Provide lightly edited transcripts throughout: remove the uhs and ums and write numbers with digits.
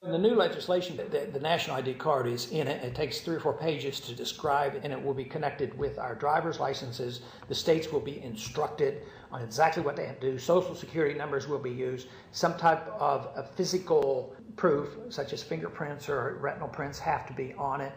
In the new legislation, the national ID card is in it. It takes 3 or 4 pages to describe, and it will be connected with our driver's licenses. The states will be instructed on exactly what they have to do. Social security numbers will be used. Some type of a physical proof, such as fingerprints or retinal prints, have to be on it.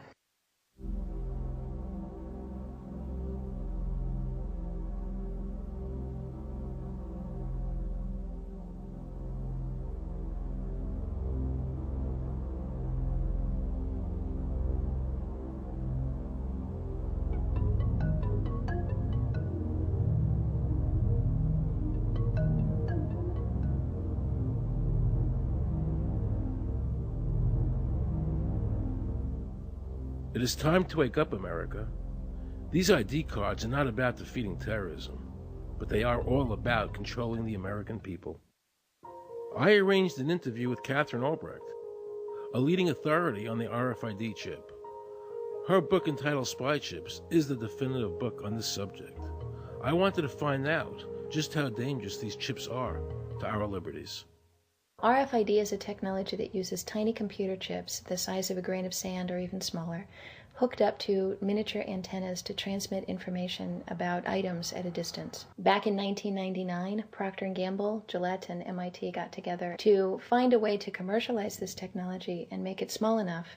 It is time to wake up, America. These ID cards are not about defeating terrorism, but they are all about controlling the American people. I arranged an interview with Catherine Albrecht, a leading authority on the RFID chip. Her book entitled Spy Chips is the definitive book on this subject. I wanted to find out just how dangerous these chips are to our liberties. RFID is a technology that uses tiny computer chips the size of a grain of sand or even smaller, hooked up to miniature antennas to transmit information about items at a distance. Back in 1999, Procter & Gamble, Gillette, and MIT got together to find a way to commercialize this technology and make it small enough,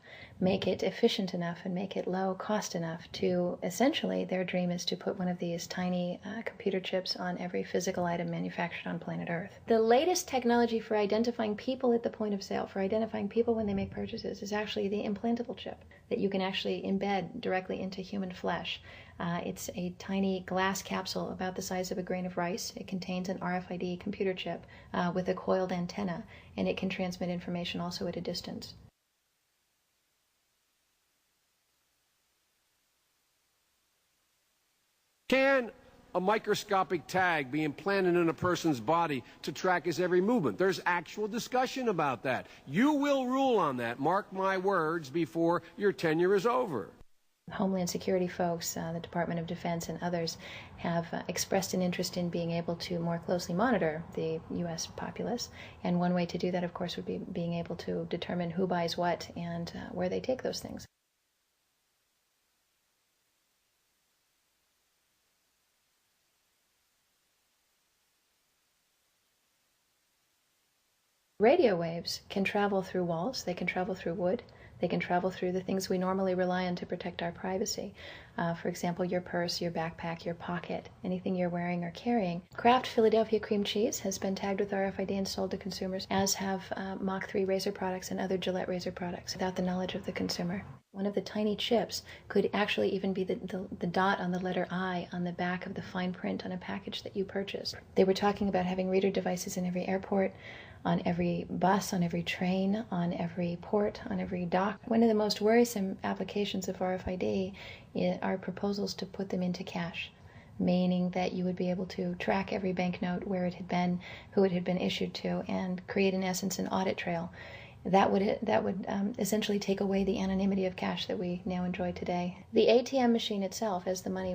make it efficient enough, and make it low cost enough to, essentially, their dream is to put one of these tiny computer chips on every physical item manufactured on planet Earth. The latest technology for identifying people at the point of sale, for identifying people when they make purchases, is actually the implantable chip that you can actually embed directly into human flesh. It's a tiny glass capsule about the size of a grain of rice. It contains an RFID computer chip with a coiled antenna, and it can transmit information also at a distance. Can a microscopic tag be implanted in a person's body to track his every movement? There's actual discussion about that. You will rule on that, mark my words, before your tenure is over. Homeland Security folks, the Department of Defense, and others have expressed an interest in being able to more closely monitor the U.S. populace. And one way to do that, of course, would be being able to determine who buys what and where they take those things. Radio waves can travel through walls, they can travel through wood, they can travel through the things we normally rely on to protect our privacy. For example, your purse, your backpack, your pocket, anything you're wearing or carrying. Kraft Philadelphia cream cheese has been tagged with RFID and sold to consumers, as have Mach 3 razor products and other Gillette razor products, without the knowledge of the consumer. One of the tiny chips could actually even be the dot on the letter I on the back of the fine print on a package that you purchased. They were talking about having reader devices in every airport, on every bus, on every train, on every port, on every dock. One of the most worrisome applications of RFID are proposals to put them into cash, meaning that you would be able to track every banknote, where it had been, who it had been issued to, and create, in essence, an audit trail. That would essentially take away the anonymity of cash that we now enjoy today. The ATM machine itself, as the money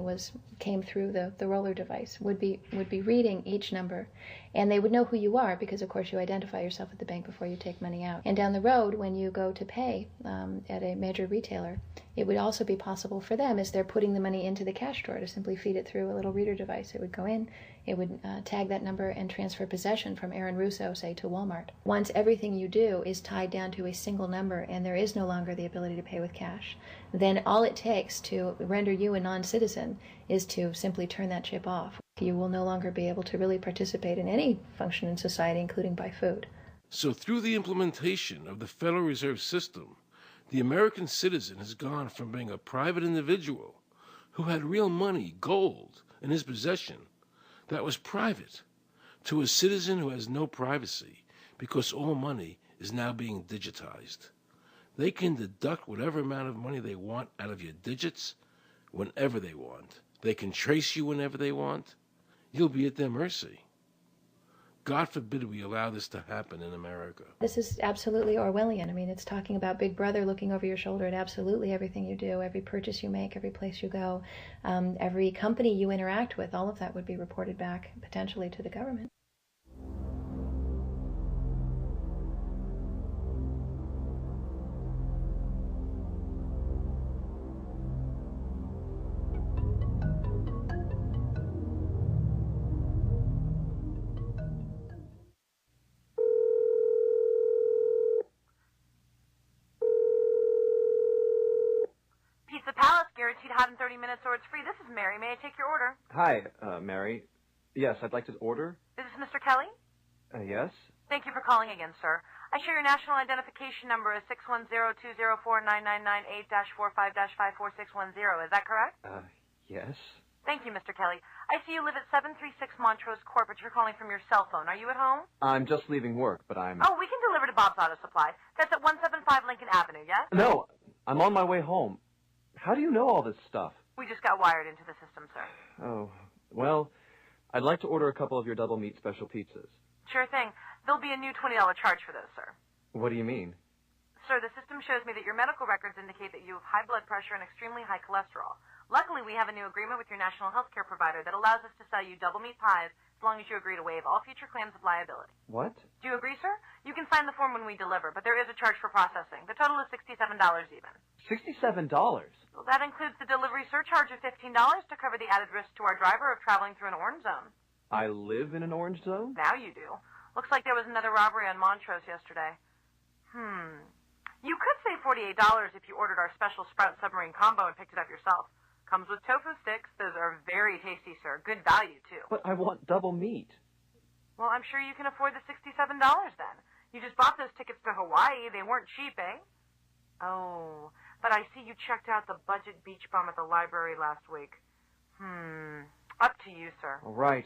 came through the roller device, would be reading each number, and they would know who you are because, of course, you identify yourself at the bank before you take money out. And down the road, when you go to pay at a major retailer, it would also be possible for them, as they're putting the money into the cash drawer, to simply feed it through a little reader device. It would go in, it would tag that number and transfer possession from Aaron Russo, say, to Walmart. Once everything you do is tied down to a single number and there is no longer the ability to pay with cash, then all it takes to render you a non-citizen is to simply turn that chip off. You will no longer be able to really participate in any function in society, including buy food. So through the implementation of the Federal Reserve System, the American citizen has gone from being a private individual who had real money, gold, in his possession that was private, to a citizen who has no privacy because all money is now being digitized. They can deduct whatever amount of money they want out of your digits whenever they want. They can trace you whenever they want. You'll be at their mercy. God forbid we allow this to happen in America. This is absolutely Orwellian. I mean, it's talking about Big Brother looking over your shoulder at absolutely everything you do, every purchase you make, every place you go, every company you interact with. All of that would be reported back potentially to the government. guaranteed hot in 30 minutes or it's free. This is Mary. May I take your order? Hi, Mary. Yes, I'd like to order. Is this Mr. Kelly? Yes? Thank you for calling again, sir. I show your national identification number is 610-204-999-8-45-54610. Is that correct? Yes. Thank you, Mr. Kelly. I see you live at 736 Montrose Court, but you're calling from your cell phone. Are you at home? I'm just leaving work, but I'm... Oh, we can deliver to Bob's Auto Supply. That's at 175 Lincoln Avenue, yes? No, I'm on my way home. How do you know all this stuff? We just got wired into the system, sir. Oh, well, I'd like to order a couple of your double meat special pizzas. Sure thing. There'll be a new $20 charge for those, sir. What do you mean? Sir, the system shows me that your medical records indicate that you have high blood pressure and extremely high cholesterol. Luckily, we have a new agreement with your national health care provider that allows us to sell you double meat pies as long as you agree to waive all future claims of liability. What? Do you agree, sir? You can sign the form when we deliver, but there is a charge for processing. The total is $67 even. $67? Well, that includes the delivery surcharge of $15 to cover the added risk to our driver of traveling through an orange zone. I live in an orange zone? Now you do. Looks like there was another robbery on Montrose yesterday. You could save $48 if you ordered our special Sprout Submarine Combo and picked it up yourself. Comes with tofu sticks. Those are very tasty, sir. Good value, too. But I want double meat. Well, I'm sure you can afford the $67 then. You just bought those tickets to Hawaii. They weren't cheap, eh? Oh, but I see you checked out the budget beach bum at the library last week. Up to you, sir. All right.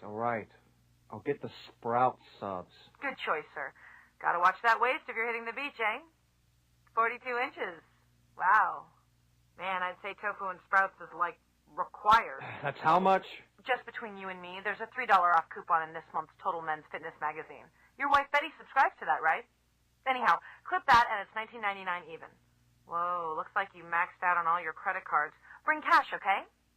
I'll get the Sprout subs. Good choice, sir. Gotta watch that waist if you're hitting the beach, eh? 42 inches. Wow. Man, I'd say tofu and sprouts is, like, required. That's how much? Just between you and me, there's a $3 off coupon in this month's Total Men's Fitness magazine. Your wife Betty subscribes to that, right? Anyhow, clip that and it's $19.99 even. Whoa, looks like you maxed out on all your credit cards. Bring cash, okay?